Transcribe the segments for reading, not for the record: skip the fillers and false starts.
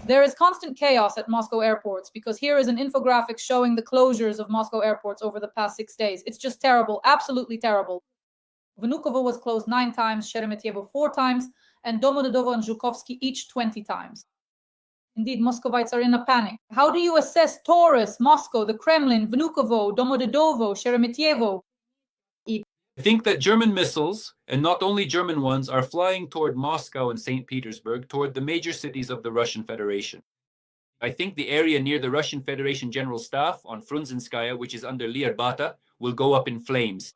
There is constant chaos at Moscow airports because here is an infographic showing the closures of Moscow airports over the past 6 days. It's just terrible, absolutely terrible. Vnukovo was closed 9 times, Sheremetyevo 4 times, and Domodedovo and Zhukovsky each 20 times. Indeed, Muscovites are in a panic. How do you assess Taurus, Moscow, the Kremlin, Vnukovo, Domodedovo, Sheremetyevo? I think that German missiles, and not only German ones, are flying toward Moscow and St. Petersburg, toward the major cities of the Russian Federation. I think the area near the Russian Federation General Staff on Frunzenskaya, which is under Liarbata, will go up in flames.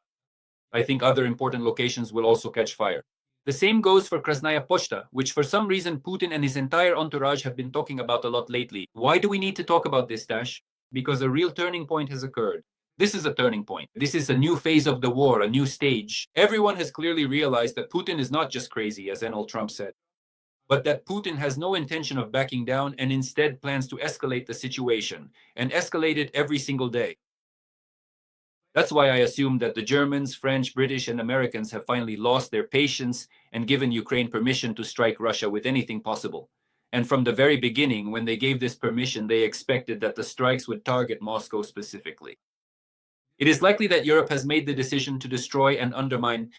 I think other important locations will also catch fire. The same goes for Krasnaya Pochta, which for some reason Putin and his entire entourage have been talking about a lot lately. Why do we need to talk about this, Dash? Because a real turning point has occurred. This is a turning point. This is a new phase of the war, a new stage. Everyone has clearly realized that Putin is not just crazy, as Donald Trump said, but that Putin has no intention of backing down and instead plans to escalate the situation, and escalate it every single day. That's why I assume that the Germans, French, British, and Americans have finally lost their patience and given Ukraine permission to strike Russia with anything possible. And from the very beginning, when they gave this permission, they expected that the strikes would target Moscow specifically. It is likely that Europe has made the decision to destroy and undermine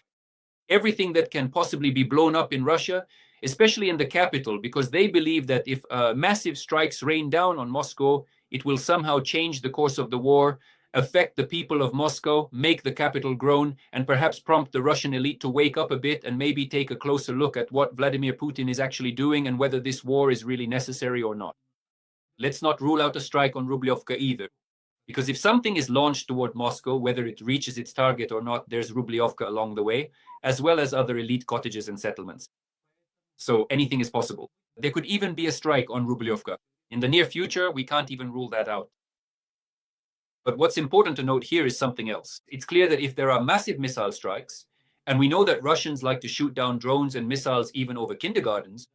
everything that can possibly be blown up in Russia, especially in the capital, because they believe that if massive strikes rain down on Moscow, it will somehow change the course of the war, affect the people of Moscow, make the capital groan, and perhaps prompt the Russian elite to wake up a bit and maybe take a closer look at what Vladimir Putin is actually doing and whether this war is really necessary or not. Let's not rule out a strike on Rubliovka either. Because if something is launched toward Moscow, whether it reaches its target or not, there's Rubliovka along the way, as well as other elite cottages and settlements. So anything is possible. There could even be a strike on Rubliovka. In the near future, we can't even rule that out. But what's important to note here is something else. It's clear that if there are massive missile strikes, and we know that Russians like to shoot down drones and missiles even over kindergartens,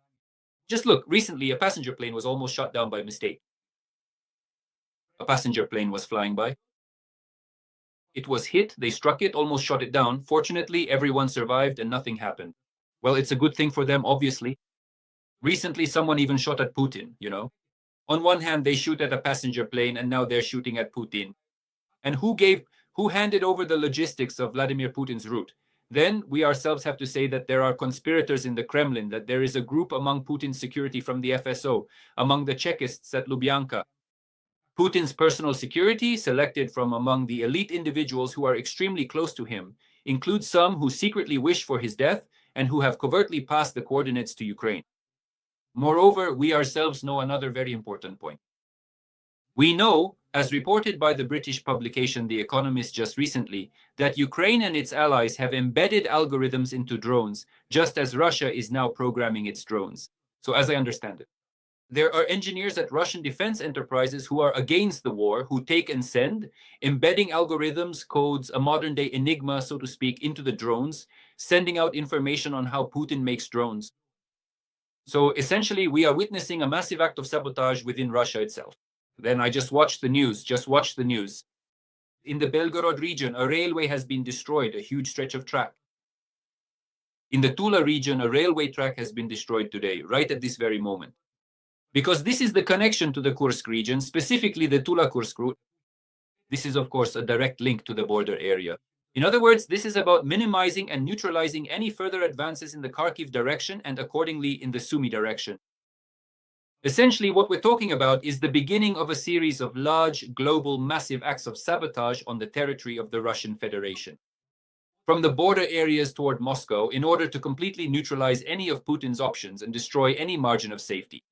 just look, recently a passenger plane was almost shot down by mistake. A passenger plane was flying by. It was hit, they struck it, almost shot it down. Fortunately, everyone survived and nothing happened. Well, it's a good thing for them, obviously. Recently, someone even shot at Putin, you know. On one hand, they shoot at a passenger plane, and now they're shooting at Putin. And who handed over the logistics of Vladimir Putin's route? Then we ourselves have to say that there are conspirators in the Kremlin, that there is a group among Putin's security from the FSO, among the Chekists at Lubyanka. Putin's personal security, selected from among the elite individuals who are extremely close to him, includes some who secretly wish for his death and who have covertly passed the coordinates to Ukraine. Moreover, we ourselves know another very important point. We know, as reported by the British publication The Economist just recently, that Ukraine and its allies have embedded algorithms into drones, just as Russia is now programming its drones. So as I understand it, there are engineers at Russian defense enterprises who are against the war, who take and send, embedding algorithms, codes, a modern-day enigma, so to speak, into the drones, sending out information on how Putin makes drones. So essentially, we are witnessing a massive act of sabotage within Russia itself. Then I just watched the news, In the Belgorod region, a railway has been destroyed, a huge stretch of track. In the Tula region, a railway track has been destroyed today, right at this very moment. Because this is the connection to the Kursk region, specifically the Tula-Kursk route. This is, of course, a direct link to the border area. In other words, this is about minimizing and neutralizing any further advances in the Kharkiv direction and accordingly in the Sumy direction. Essentially, what we're talking about is the beginning of a series of large, global, massive acts of sabotage on the territory of the Russian Federation. From the border areas toward Moscow, in order to completely neutralize any of Putin's options and destroy any margin of safety.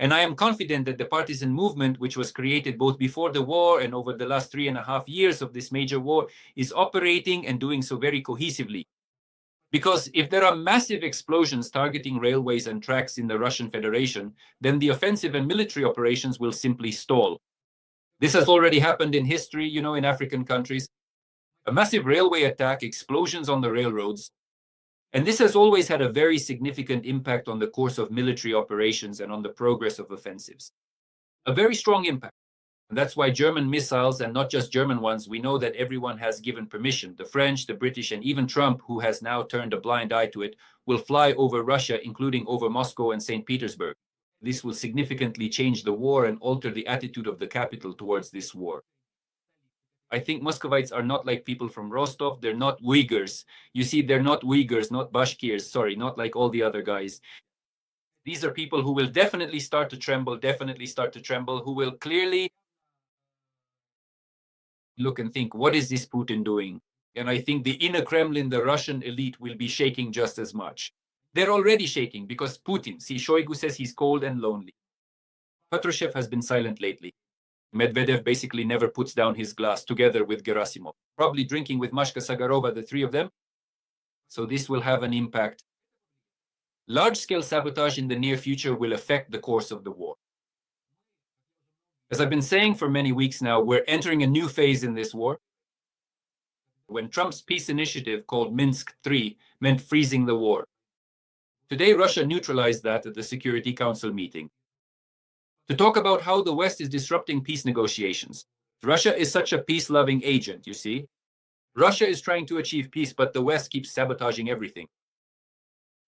And I am confident that the partisan movement, which was created both before the war and over the last 3.5 years of this major war, is operating and doing so very cohesively. Because if there are massive explosions targeting railways and tracks in the Russian Federation, then the offensive and military operations will simply stall. This has already happened in history, in African countries. A massive railway attack, explosions on the railroads, and this has always had a very significant impact on the course of military operations and on the progress of offensives. A very strong impact. And that's why German missiles, and not just German ones, we know that everyone has given permission. The French, the British, and even Trump, who has now turned a blind eye to it, will fly over Russia, including over Moscow and St. Petersburg. This will significantly change the war and alter the attitude of the capital towards this war. I think Muscovites are not like people from Rostov. They're not Uyghurs. You see, they're not Uyghurs, not Bashkirs, sorry, not like all the other guys. These are people who will definitely start to tremble, who will clearly look and think, what is this Putin doing? And I think the inner Kremlin, the Russian elite, will be shaking just as much. They're already shaking because Putin, see, Shoigu says he's cold and lonely. Patrushev has been silent lately. Medvedev basically never puts down his glass together with Gerasimov, probably drinking with Mashka Sagarova, the three of them. So this will have an impact. Large-scale sabotage in the near future will affect the course of the war. As I've been saying for many weeks now, we're entering a new phase in this war. When Trump's peace initiative called Minsk III meant freezing the war. Today, Russia neutralized that at the Security Council meeting. To talk about how the West is disrupting peace negotiations. Russia is such a peace-loving agent, you see. Russia is trying to achieve peace, but the West keeps sabotaging everything.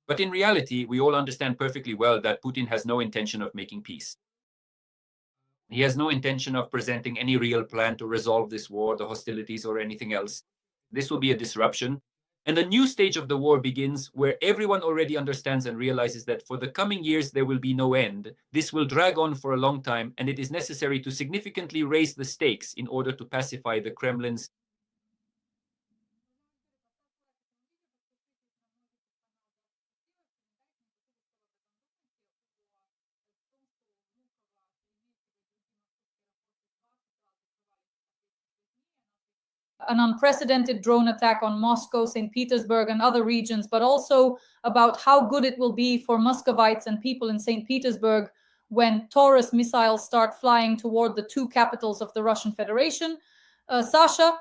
But in reality, we all understand perfectly well that Putin has no intention of making peace. He has no intention of presenting any real plan to resolve this war, the hostilities, or anything else. This will be a disruption. And a new stage of the war begins where everyone already understands and realizes that for the coming years, there will be no end. This will drag on for a long time, and it is necessary to significantly raise the stakes in order to pacify the Kremlin's. An unprecedented drone attack on Moscow, St. Petersburg, and other regions, but also about how good it will be for Muscovites and people in St. Petersburg when Taurus missiles start flying toward the two capitals of the Russian Federation. Sasha,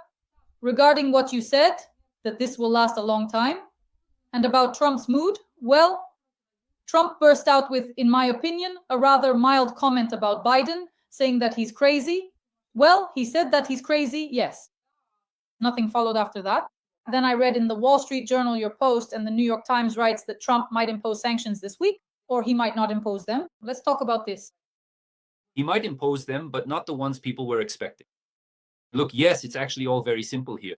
regarding what you said, that this will last a long time, and about Trump's mood, well, Trump burst out with, in my opinion, a rather mild comment about Biden, saying that he's crazy. Well, he said that he's crazy, yes. Nothing followed after that. Then I read in the Wall Street Journal your post, and the New York Times writes that Trump might impose sanctions this week, or he might not impose them. Let's talk about this. He might impose them, but not the ones people were expecting. Look, yes, it's actually all very simple here.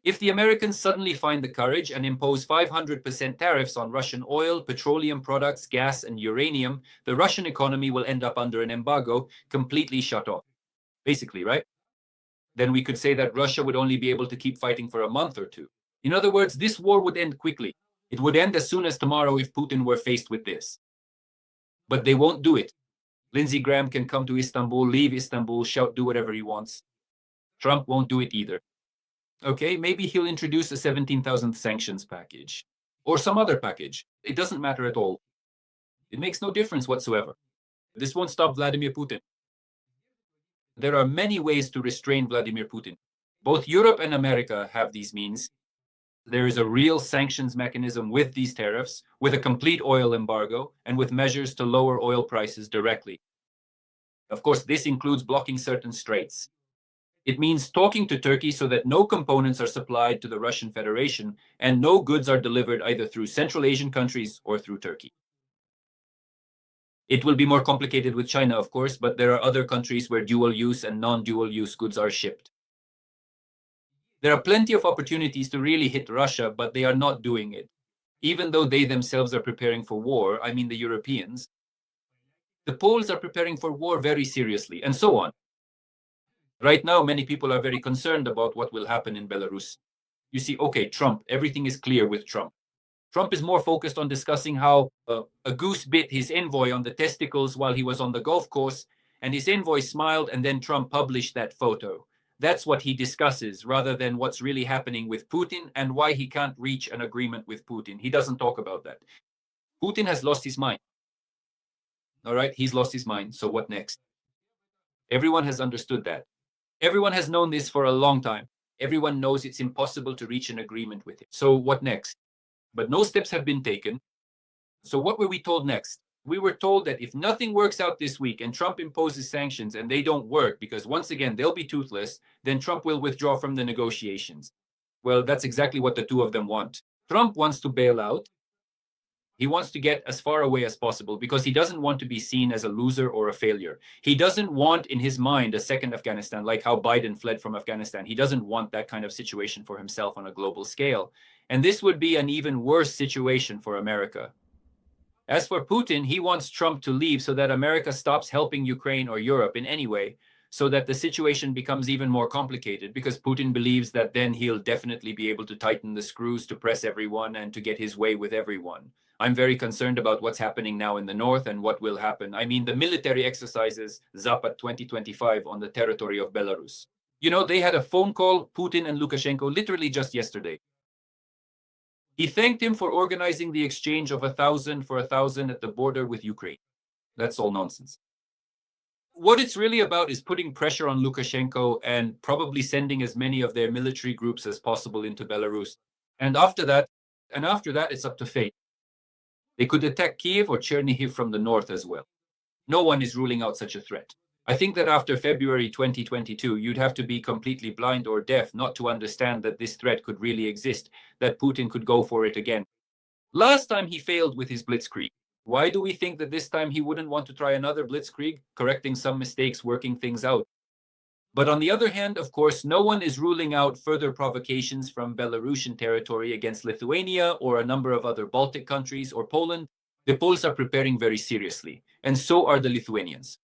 If the Americans suddenly find the courage and impose 500% tariffs on Russian oil, petroleum products, gas, and uranium, the Russian economy will end up under an embargo, completely shut off. Basically, right? Then we could say that Russia would only be able to keep fighting for a month or two. In other words, this war would end quickly. It would end as soon as tomorrow if Putin were faced with this. But they won't do it. Lindsey Graham can come to Istanbul, leave Istanbul, shout, do whatever he wants. Trump won't do it either. Okay, maybe he'll introduce a 17,000th sanctions package. Or some other package. It doesn't matter at all. It makes no difference whatsoever. This won't stop Vladimir Putin. There are many ways to restrain Vladimir Putin. Both Europe and America have these means. There is a real sanctions mechanism with these tariffs, with a complete oil embargo, and with measures to lower oil prices directly. Of course, this includes blocking certain straits. It means talking to Turkey so that no components are supplied to the Russian Federation and no goods are delivered either through Central Asian countries or through Turkey. It will be more complicated with China, of course, but there are other countries where dual-use and non-dual-use goods are shipped. There are plenty of opportunities to really hit Russia, but they are not doing it. Even though they themselves are preparing for war, I mean the Europeans, the Poles are preparing for war very seriously, and so on. Right now, many people are very concerned about what will happen in Belarus. You see, okay, Trump, everything is clear with Trump. Trump is more focused on discussing how a goose bit his envoy on the testicles while he was on the golf course, and his envoy smiled, and then Trump published that photo. That's what he discusses, rather than what's really happening with Putin and why he can't reach an agreement with Putin. He doesn't talk about that. Putin has lost his mind. All right, he's lost his mind. So what next? Everyone has understood that. Everyone has known this for a long time. Everyone knows it's impossible to reach an agreement with him. So what next? But no steps have been taken. So what were we told next? We were told that if nothing works out this week and Trump imposes sanctions and they don't work, because once again, they'll be toothless, then Trump will withdraw from the negotiations. Well, that's exactly what the two of them want. Trump wants to bail out. He wants to get as far away as possible because he doesn't want to be seen as a loser or a failure. He doesn't want in his mind a second Afghanistan, like how Biden fled from Afghanistan. He doesn't want that kind of situation for himself on a global scale. And this would be an even worse situation for America. As for Putin, he wants Trump to leave so that America stops helping Ukraine or Europe in any way, so that the situation becomes even more complicated, because Putin believes that then he'll definitely be able to tighten the screws to press everyone and to get his way with everyone. I'm very concerned about what's happening now in the north and what will happen. I mean, the military exercises Zapad 2025 on the territory of Belarus. You know, they had a phone call, Putin and Lukashenko, literally just yesterday. He thanked him for organizing the exchange of 1,000 for 1,000 at the border with Ukraine. That's all nonsense. What it's really about is putting pressure on Lukashenko and probably sending as many of their military groups as possible into Belarus. And after that, it's up to fate. They could attack Kiev or Chernihiv from the north as well. No one is ruling out such a threat. I think that after February 2022, you'd have to be completely blind or deaf not to understand that this threat could really exist, that Putin could go for it again. Last time he failed with his blitzkrieg. Why do we think that this time he wouldn't want to try another blitzkrieg, correcting some mistakes, working things out? But on the other hand, of course, no one is ruling out further provocations from Belarusian territory against Lithuania or a number of other Baltic countries or Poland. The Poles are preparing very seriously, and so are the Lithuanians.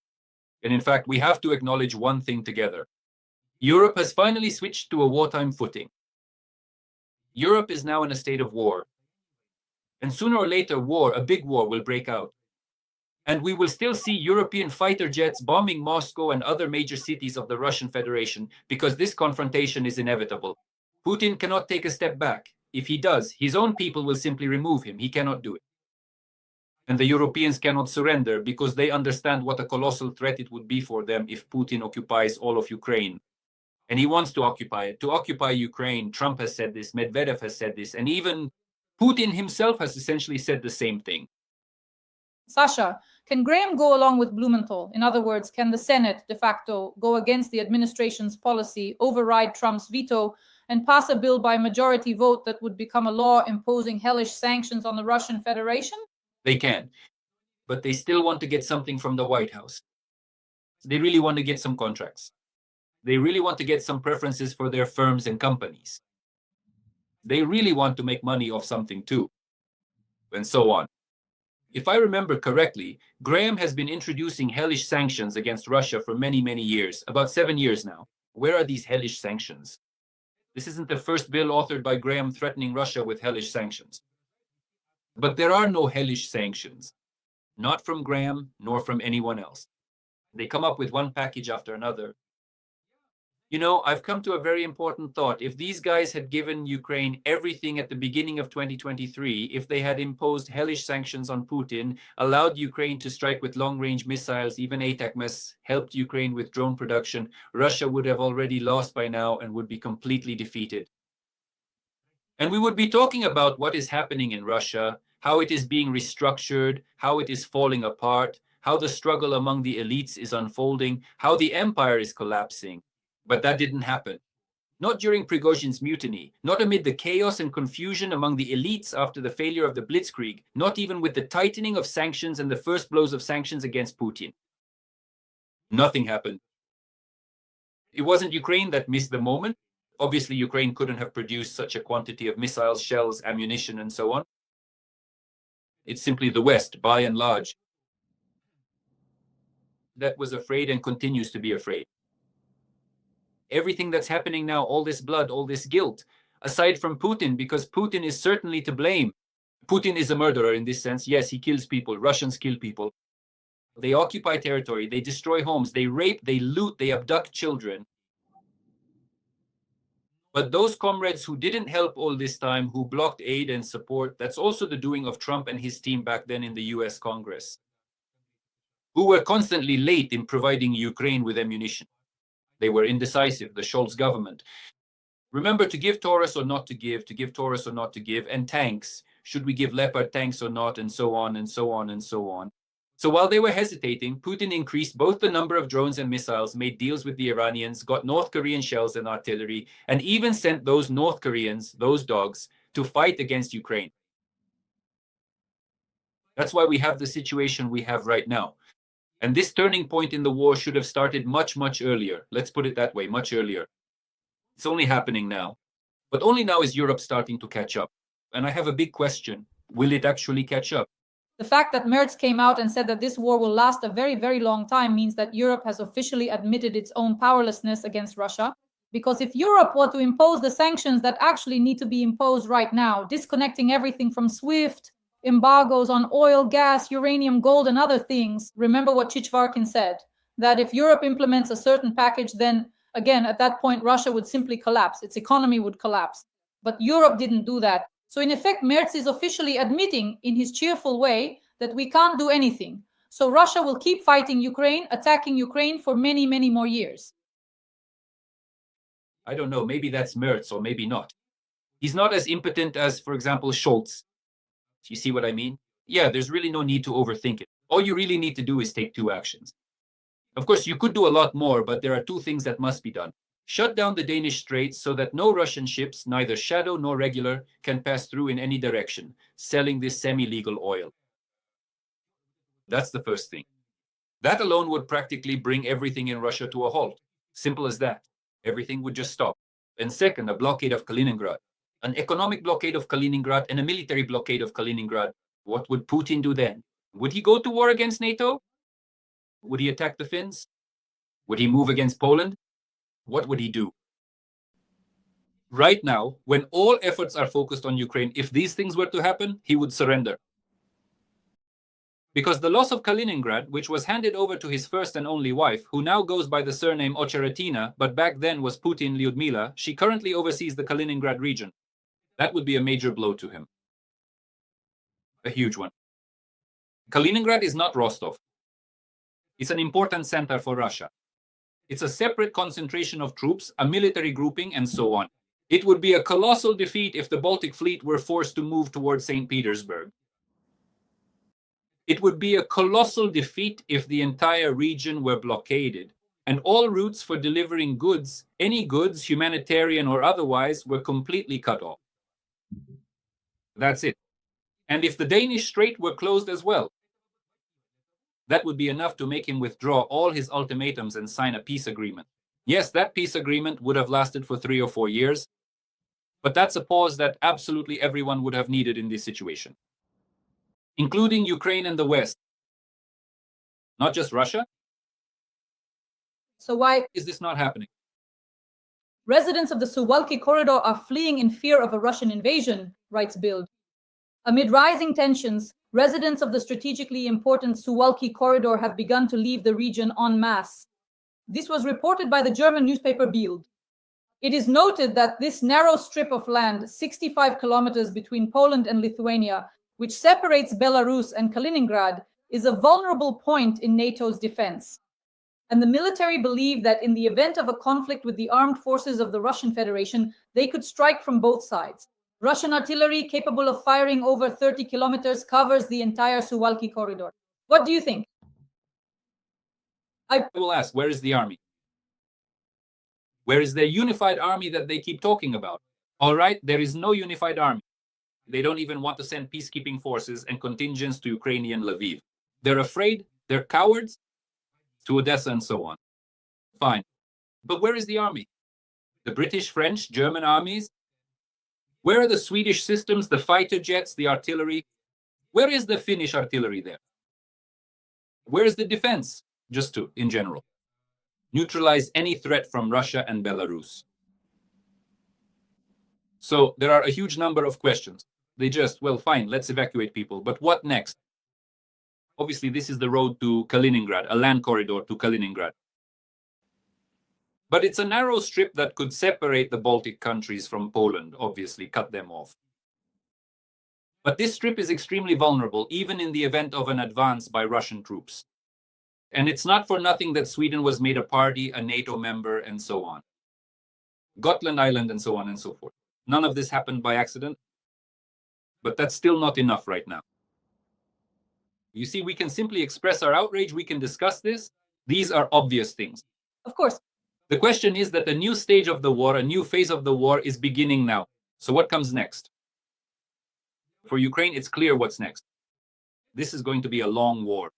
And in fact, we have to acknowledge one thing together. Europe has finally switched to a wartime footing. Europe is now in a state of war. And sooner or later, a big war will break out. And we will still see European fighter jets bombing Moscow and other major cities of the Russian Federation, because this confrontation is inevitable. Putin cannot take a step back. If he does, his own people will simply remove him. He cannot do it. And the Europeans cannot surrender because they understand what a colossal threat it would be for them if Putin occupies all of Ukraine. And he wants to occupy it. To occupy Ukraine, Trump has said this, Medvedev has said this, and even Putin himself has essentially said the same thing. Sasha, can Graham go along with Blumenthal? In other words, can the Senate de facto go against the administration's policy, override Trump's veto, and pass a bill by majority vote that would become a law imposing hellish sanctions on the Russian Federation? They can, but they still want to get something from the White House. They really want to get some contracts. They really want to get some preferences for their firms and companies. They really want to make money off something too, and so on. If I remember correctly, Graham has been introducing hellish sanctions against Russia for many, many years, about 7 years now. Where are these hellish sanctions? This isn't the first bill authored by Graham threatening Russia with hellish sanctions. But there are no hellish sanctions, not from Graham nor from anyone else. They come up with one package after another. You know, I've come to a very important thought. If these guys had given Ukraine everything at the beginning of 2023, if they had imposed hellish sanctions on Putin, allowed Ukraine to strike with long-range missiles, even ATACMS, helped Ukraine with drone production, Russia would have already lost by now and would be completely defeated. And we would be talking about what is happening in Russia, how it is being restructured, how it is falling apart, how the struggle among the elites is unfolding, how the empire is collapsing. But that didn't happen. Not during Prigozhin's mutiny, not amid the chaos and confusion among the elites after the failure of the Blitzkrieg, not even with the tightening of sanctions and the first blows of sanctions against Putin. Nothing happened. It wasn't Ukraine that missed the moment. Obviously, Ukraine couldn't have produced such a quantity of missiles, shells, ammunition, and so on. It's simply the West, by and large, that was afraid and continues to be afraid. Everything that's happening now, all this blood, all this guilt, aside from Putin, because Putin is certainly to blame. Putin is a murderer in this sense. Yes, he kills people. Russians kill people. They occupy territory. They destroy homes. They rape, they loot, they abduct children. But those comrades who didn't help all this time, who blocked aid and support, that's also the doing of Trump and his team back then in the US Congress, who were constantly late in providing Ukraine with ammunition. They were indecisive, the Scholz government. Remember, to give Taurus or not to give Taurus or not to give, and tanks. Should we give Leopard tanks or not, and so on, and so on, and so on. So while they were hesitating, Putin increased both the number of drones and missiles, made deals with the Iranians, got North Korean shells and artillery, and even sent those North Koreans, those dogs, to fight against Ukraine. That's why we have the situation we have right now. And this turning point in the war should have started much, much earlier. Let's put it that way, much earlier. It's only happening now. But only now is Europe starting to catch up. And I have a big question. Will it actually catch up? The fact that Merz came out and said that this war will last a very, very long time means that Europe has officially admitted its own powerlessness against Russia. Because if Europe were to impose the sanctions that actually need to be imposed right now, disconnecting everything from SWIFT, embargoes on oil, gas, uranium, gold, and other things, remember what Chichvarkin said, that if Europe implements a certain package, then again, at that point, Russia would simply collapse. Its economy would collapse. But Europe didn't do that. So in effect, Merz is officially admitting in his cheerful way that we can't do anything. So Russia will keep fighting Ukraine, attacking Ukraine for many, many more years. I don't know, maybe that's Merz or maybe not. He's not as impotent as, for example, Scholz. You see what I mean? Yeah, there's really no need to overthink it. All you really need to do is take two actions. Of course, you could do a lot more, but there are two things that must be done. Shut down the Danish Straits so that no Russian ships, neither shadow nor regular, can pass through in any direction, selling this semi-legal oil. That's the first thing. That alone would practically bring everything in Russia to a halt. Simple as that. Everything would just stop. And second, a blockade of Kaliningrad. An economic blockade of Kaliningrad and a military blockade of Kaliningrad. What would Putin do then? Would he go to war against NATO? Would he attack the Finns? Would he move against Poland? What would he do? Right now, when all efforts are focused on Ukraine, if these things were to happen, he would surrender. Because the loss of Kaliningrad, which was handed over to his first and only wife, who now goes by the surname Ocheretina, but back then was Putin Lyudmila, she currently oversees the Kaliningrad region. That would be a major blow to him. A huge one. Kaliningrad is not Rostov. It's an important center for Russia. It's a separate concentration of troops, a military grouping, and so on. It would be a colossal defeat if the Baltic Fleet were forced to move towards St. Petersburg. It would be a colossal defeat if the entire region were blockaded, and all routes for delivering goods, any goods, humanitarian or otherwise, were completely cut off. That's it. And if the Danish Strait were closed as well, that would be enough to make him withdraw all his ultimatums and sign a peace agreement. Yes, that peace agreement would have lasted for 3 or 4 years, but that's a pause that absolutely everyone would have needed in this situation, including Ukraine and the West. Not just Russia. So why is this not happening? Residents of the Suwalki corridor are fleeing in fear of a Russian invasion, writes Bild. Amid rising tensions, residents of the strategically important Suwalki corridor have begun to leave the region en masse. This was reported by the German newspaper Bild. It is noted that this narrow strip of land, 65 kilometers between Poland and Lithuania, which separates Belarus and Kaliningrad, is a vulnerable point in NATO's defense. And the military believe that in the event of a conflict with the armed forces of the Russian Federation, they could strike from both sides. Russian artillery capable of firing over 30 kilometers covers the entire Suwalki corridor. What do you think? I will ask, where is the army? Where is their unified army that they keep talking about? All right, there is no unified army. They don't even want to send peacekeeping forces and contingents to Ukrainian Lviv. They're afraid, they're cowards, to Odessa and so on. Fine. But where is the army? The British, French, German armies? Where are the Swedish systems, the fighter jets, the artillery? Where is the Finnish artillery there? Where is the defense, just to, in general, neutralize any threat from Russia and Belarus? So there are a huge number of questions. They just, well, fine, let's evacuate people. But what next? Obviously, this is the road to Kaliningrad, a land corridor to Kaliningrad. But it's a narrow strip that could separate the Baltic countries from Poland, obviously, cut them off. But this strip is extremely vulnerable, even in the event of an advance by Russian troops. And it's not for nothing that Sweden was made a party, a NATO member, and so on. Gotland Island, and so on and so forth. None of this happened by accident, but that's still not enough right now. You see, we can simply express our outrage, we can discuss this. These are obvious things. Of course. The question is that a new stage of the war, a new phase of the war is beginning now. So what comes next? For Ukraine, it's clear what's next. this is going to be a long war.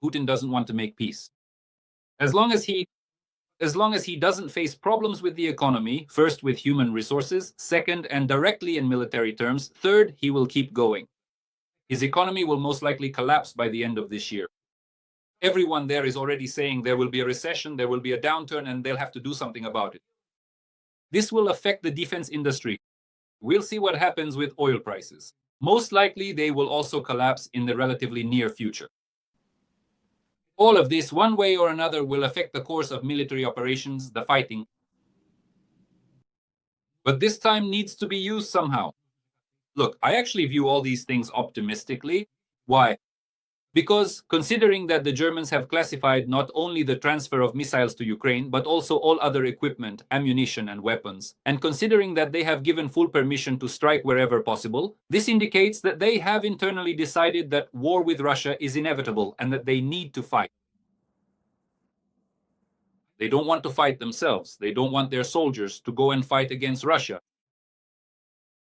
Putin doesn't want to make peace. As long as he doesn't face problems with the economy, first with human resources, second and directly in military terms, third, he will keep going. His economy will most likely collapse by the end of this year. Everyone there is already saying there will be a recession, there will be a downturn, and they'll have to do something about it. This will affect the defense industry. We'll see what happens with oil prices. Most likely, they will also collapse in the relatively near future. All of this, one way or another, will affect the course of military operations, the fighting. But this time needs to be used somehow. Look, I actually view all these things optimistically. Why? Because considering that the Germans have classified not only the transfer of missiles to Ukraine, but also all other equipment, ammunition, and weapons, and considering that they have given full permission to strike wherever possible, this indicates that they have internally decided that war with Russia is inevitable and that they need to fight. They don't want to fight themselves. They don't want their soldiers to go and fight against Russia.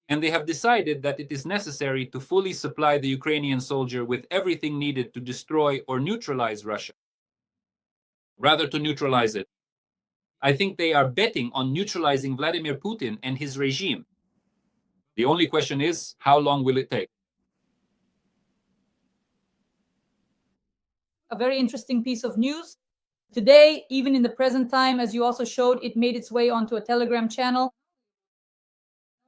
And they have decided that it is necessary to fully supply the Ukrainian soldier with everything needed to destroy or neutralize Russia. Rather to neutralize it. I think they are betting on neutralizing Vladimir Putin and his regime. The only question is, how long will it take? A very interesting piece of news. Today, even in the present time, as you also showed, it made its way onto a Telegram channel.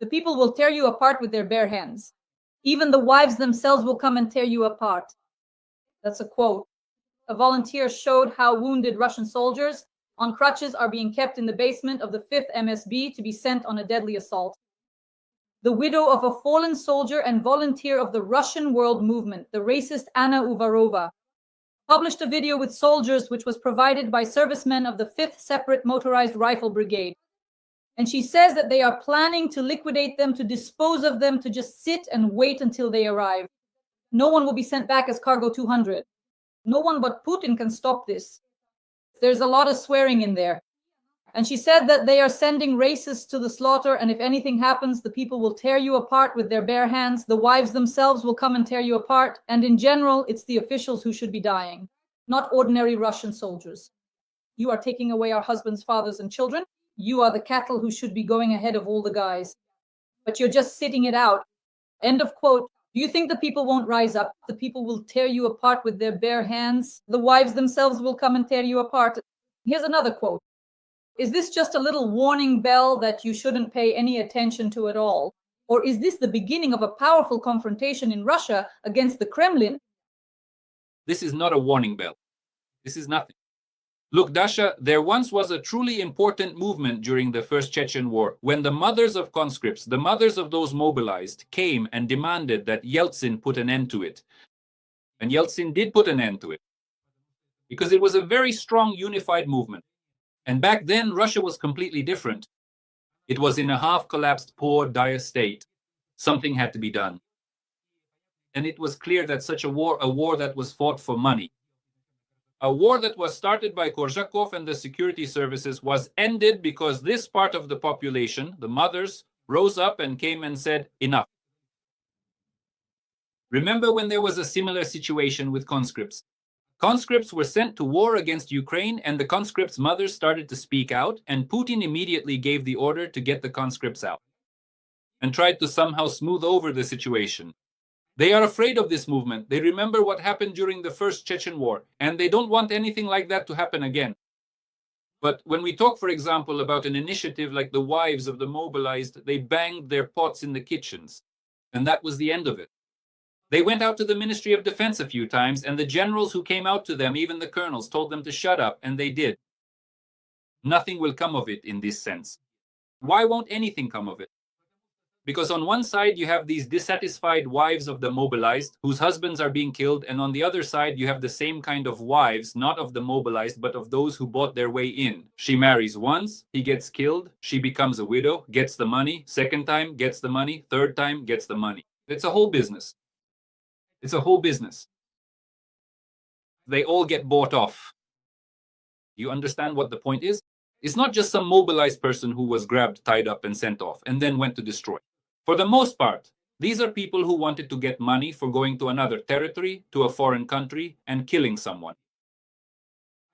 The people will tear you apart with their bare hands. Even the wives themselves will come and tear you apart. That's a quote. A volunteer showed how wounded Russian soldiers on crutches are being kept in the basement of the 5th MSB to be sent on a deadly assault. The widow of a fallen soldier and volunteer of the Russian World Movement, the racist Anna Uvarova, published a video with soldiers which was provided by servicemen of the 5th Separate Motorized Rifle Brigade. And she says that they are planning to liquidate them, to dispose of them, to just sit and wait until they arrive. No one will be sent back as cargo 200. No one but Putin can stop this. There's a lot of swearing in there. And she said that they are sending racists to the slaughter, and if anything happens, the people will tear you apart with their bare hands. The wives themselves will come and tear you apart. And in general, it's the officials who should be dying, not ordinary Russian soldiers. You are taking away our husbands, fathers, and children. You are the cattle who should be going ahead of all the guys. But you're just sitting it out. End of quote. Do you think the people won't rise up? The people will tear you apart with their bare hands. The wives themselves will come and tear you apart. Here's another quote. Is this just a little warning bell that you shouldn't pay any attention to at all? Or is this the beginning of a powerful confrontation in Russia against the Kremlin? This is not a warning bell. This is nothing. Look, Dasha, there once was a truly important movement during the First Chechen War when the mothers of conscripts, the mothers of those mobilized, came and demanded that Yeltsin put an end to it. And Yeltsin did put an end to it because it was a very strong unified movement. And back then, Russia was completely different. It was in a half-collapsed, poor, dire state. Something had to be done. And it was clear that such a war that was fought for money, a war that was started by Korzhakov and the security services, was ended because this part of the population, the mothers, rose up and came and said, enough. Remember when there was a similar situation with conscripts? Conscripts were sent to war against Ukraine, and the conscripts' mothers started to speak out, and Putin immediately gave the order to get the conscripts out and tried to somehow smooth over the situation. They are afraid of this movement. They remember what happened during the First Chechen War, and they don't want anything like that to happen again. But when we talk, for example, about an initiative like the wives of the mobilized, they banged their pots in the kitchens, and that was the end of it. They went out to the Ministry of Defense a few times, and the generals who came out to them, even the colonels, told them to shut up, and they did. Nothing will come of it in this sense. Why won't anything come of it? Because on one side, you have these dissatisfied wives of the mobilized, whose husbands are being killed, and on the other side, you have the same kind of wives, not of the mobilized, but of those who bought their way in. She marries once, he gets killed, she becomes a widow, gets the money, second time, gets the money, third time, gets the money. It's a whole business. It's a whole business. They all get bought off. You understand what the point is? It's not just some mobilized person who was grabbed, tied up, and sent off, and then went to destroy. For the most part, These are people who wanted to get money for going to another territory, to a foreign country, and killing someone.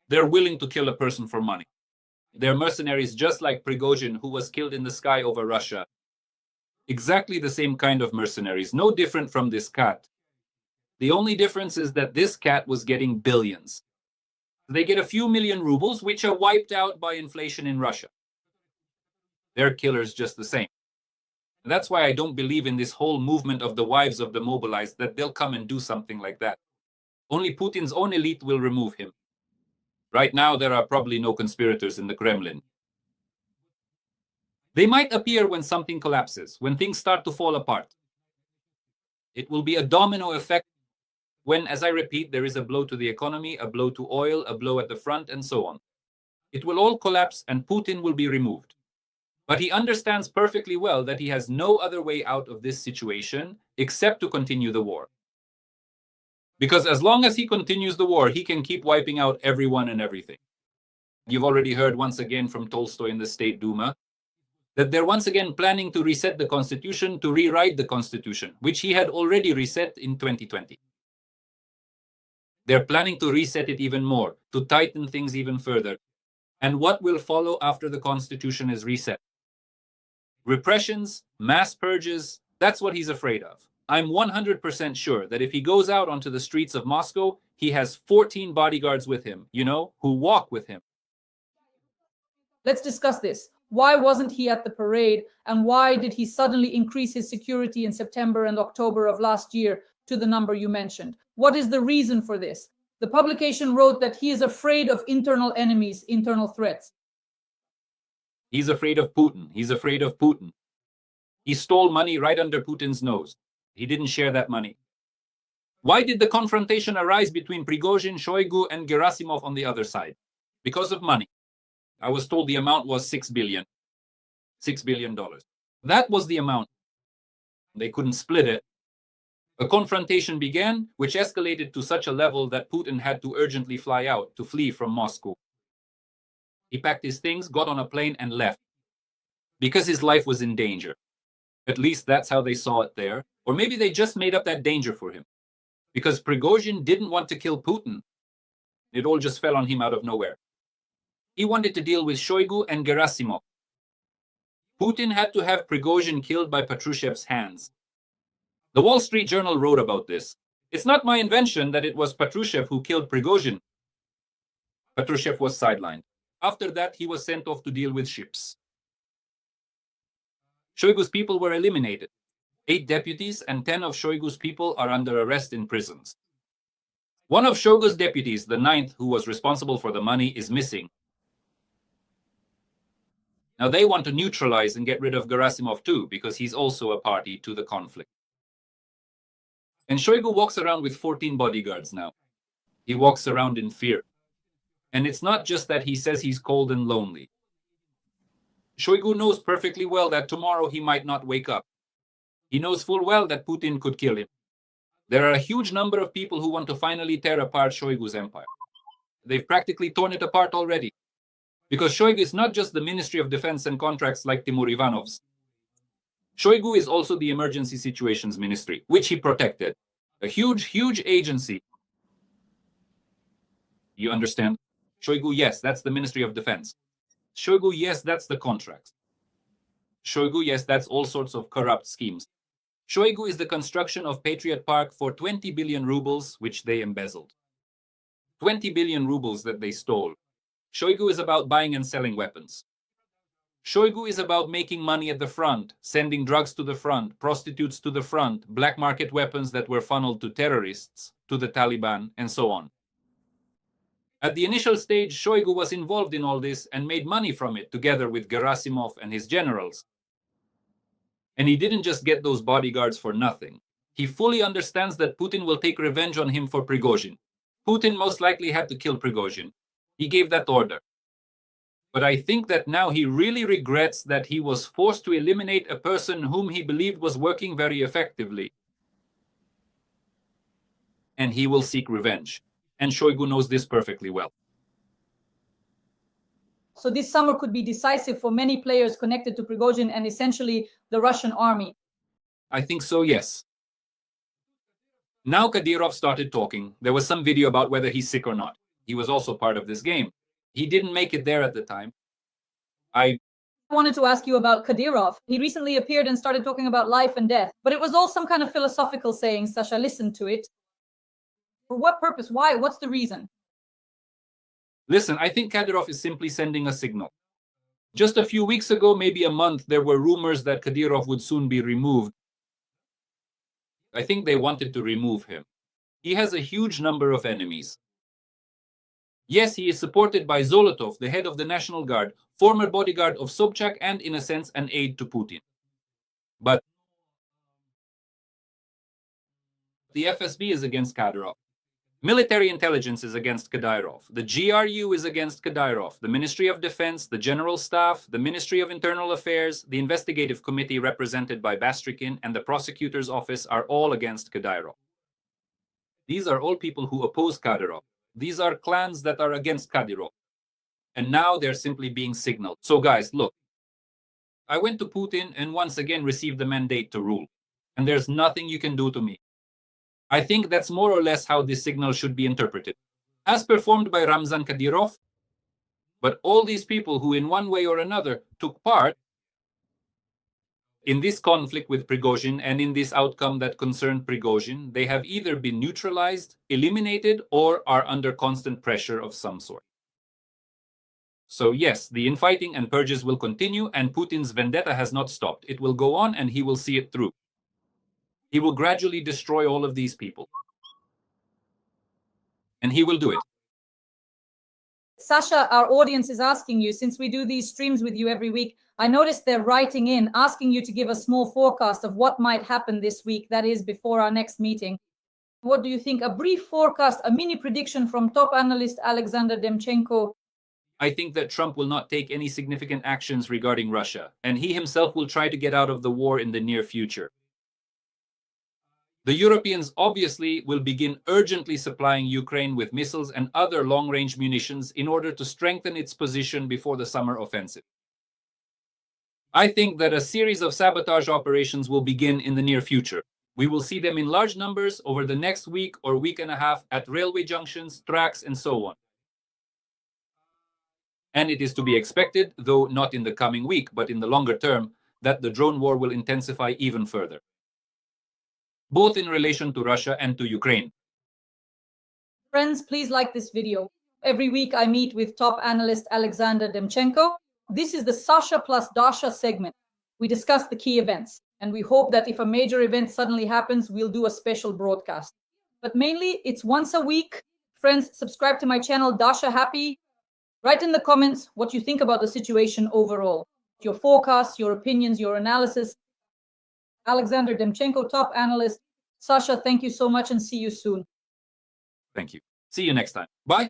They're willing to kill a person for money. They're mercenaries just like Prigozhin, who was killed in the sky over Russia. Exactly the same kind of mercenaries, no different from this cat. The only difference is that this cat was getting billions. They get a few million rubles, which are wiped out by inflation in Russia. They're killers just the same. That's why I don't believe in this whole movement of the wives of the mobilized, that they'll come and do something like that. Only Putin's own elite will remove him. Right now, there are probably no conspirators in the Kremlin. They might appear when something collapses, when things start to fall apart. It will be a domino effect when, as I repeat, there is a blow to the economy, a blow to oil, a blow at the front, and so on. It will all collapse and Putin will be removed. But he understands perfectly well that he has no other way out of this situation except to continue the war. Because as long as he continues the war, he can keep wiping out everyone and everything. You've already heard once again from Tolstoy in the State Duma that they're once again planning to reset the constitution, to rewrite the constitution, which he had already reset in 2020. They're planning to reset it even more, to tighten things even further. And what will follow after the constitution is reset? Repressions, mass purges, that's what he's afraid of. I'm 100% sure that if he goes out onto the streets of Moscow, he has 14 bodyguards with him, who walk with him. Let's discuss this. Why wasn't he at the parade, and why did he suddenly increase his security in September and October of last year to the number you mentioned? What is the reason for this? The publication wrote that he is afraid of internal enemies, internal threats. He's afraid of Putin. He's afraid of Putin. He stole money right under Putin's nose. He didn't share that money. Why did the confrontation arise between Prigozhin, Shoigu, and Gerasimov on the other side? Because of money. I was told the amount was $6 billion. $6 billion. That was the amount. They couldn't split it. A confrontation began, which escalated to such a level that Putin had to urgently fly out, to flee from Moscow. He packed his things, got on a plane, and left. Because his life was in danger. At least that's how they saw it there. Or maybe they just made up that danger for him. Because Prigozhin didn't want to kill Putin. It all just fell on him out of nowhere. He wanted to deal with Shoigu and Gerasimov. Putin had to have Prigozhin killed by Patrushev's hands. The Wall Street Journal wrote about this. It's not my invention that it was Patrushev who killed Prigozhin. Patrushev was sidelined. After that, he was sent off to deal with ships. Shoigu's people were eliminated. 8 deputies and 10 of Shoigu's people are under arrest in prisons. One of Shoigu's deputies, the 9th, who was responsible for the money, is missing. Now they want to neutralize and get rid of Gerasimov too, because he's also a party to the conflict. And Shoigu walks around with 14 bodyguards now. He walks around in fear. And it's not just that he says he's cold and lonely. Shoigu knows perfectly well that tomorrow he might not wake up. He knows full well that Putin could kill him. There are a huge number of people who want to finally tear apart Shoigu's empire. They've practically torn it apart already. Because Shoigu is not just the Ministry of Defense and Contracts like Timur Ivanov's. Shoigu is also the Emergency Situations Ministry, which he protected. A huge, huge agency. You understand? Shoigu, yes, that's the Ministry of Defense. Shoigu, yes, that's the contracts. Shoigu, yes, that's all sorts of corrupt schemes. Shoigu is the construction of Patriot Park for 20 billion rubles, which they embezzled. 20 billion rubles that they stole. Shoigu is about buying and selling weapons. Shoigu is about making money at the front, sending drugs to the front, prostitutes to the front, black market weapons that were funneled to terrorists, to the Taliban, and so on. At the initial stage, Shoigu was involved in all this and made money from it, together with Gerasimov and his generals. And he didn't just get those bodyguards for nothing. He fully understands that Putin will take revenge on him for Prigozhin. Putin most likely had to kill Prigozhin. He gave that order. But I think that now he really regrets that he was forced to eliminate a person whom he believed was working very effectively. And he will seek revenge. And Shoigu knows this perfectly well. So this summer could be decisive for many players connected to Prigozhin and essentially the Russian army. I think so, yes. Now Kadyrov started talking. There was some video about whether he's sick or not. He was also part of this game. He didn't make it there at the time. I wanted to ask you about Kadyrov. He recently appeared and started talking about life and death, but it was all some kind of philosophical saying. Sasha listened to it. For what purpose? Why? What's the reason? Listen, I think Kadyrov is simply sending a signal. Just a few weeks ago, maybe a month, there were rumors that Kadyrov would soon be removed. I think they wanted to remove him. He has a huge number of enemies. Yes, he is supported by Zolotov, the head of the National Guard, former bodyguard of Sobchak, and in a sense an aide to Putin. But the FSB is against Kadyrov. Military intelligence is against Kadyrov. The GRU is against Kadyrov. The Ministry of Defense, the General Staff, the Ministry of Internal Affairs, the Investigative Committee represented by Bastrikin, and the Prosecutor's Office are all against Kadyrov. These are all people who oppose Kadyrov. These are clans that are against Kadyrov. And now they're simply being signaled. So guys, look. I went to Putin and once again received the mandate to rule. And there's nothing you can do to me. I think that's more or less how this signal should be interpreted, as performed by Ramzan Kadyrov. But all these people who in one way or another took part in this conflict with Prigozhin and in this outcome that concerned Prigozhin, they have either been neutralized, eliminated, or are under constant pressure of some sort. So yes, the infighting and purges will continue, and Putin's vendetta has not stopped. It will go on, and he will see it through. He will gradually destroy all of these people. And he will do it. Sasha, our audience is asking you, since we do these streams with you every week, I noticed they're writing in, asking you to give a small forecast of what might happen this week, that is, before our next meeting. What do you think? A brief forecast, a mini prediction from top analyst Alexander Demchenko. I think that Trump will not take any significant actions regarding Russia, and he himself will try to get out of the war in the near future. The Europeans obviously will begin urgently supplying Ukraine with missiles and other long-range munitions in order to strengthen its position before the summer offensive. I think that a series of sabotage operations will begin in the near future. We will see them in large numbers over the next week or week and a half at railway junctions, tracks, and so on. And it is to be expected, though not in the coming week, but in the longer term, that the drone war will intensify even further, both in relation to Russia and to Ukraine. Friends, please like this video. Every week I meet with top analyst Alexander Demchenko. This is the Sasha plus Dasha segment. We discuss the key events, and we hope that if a major event suddenly happens, we'll do a special broadcast. But mainly, it's once a week. Friends, subscribe to my channel, Dasha Happy. Write in the comments what you think about the situation overall. Your forecasts, your opinions, your analysis. Alexander Demchenko, top analyst. Sasha, thank you so much and see you soon. Thank you. See you next time. Bye.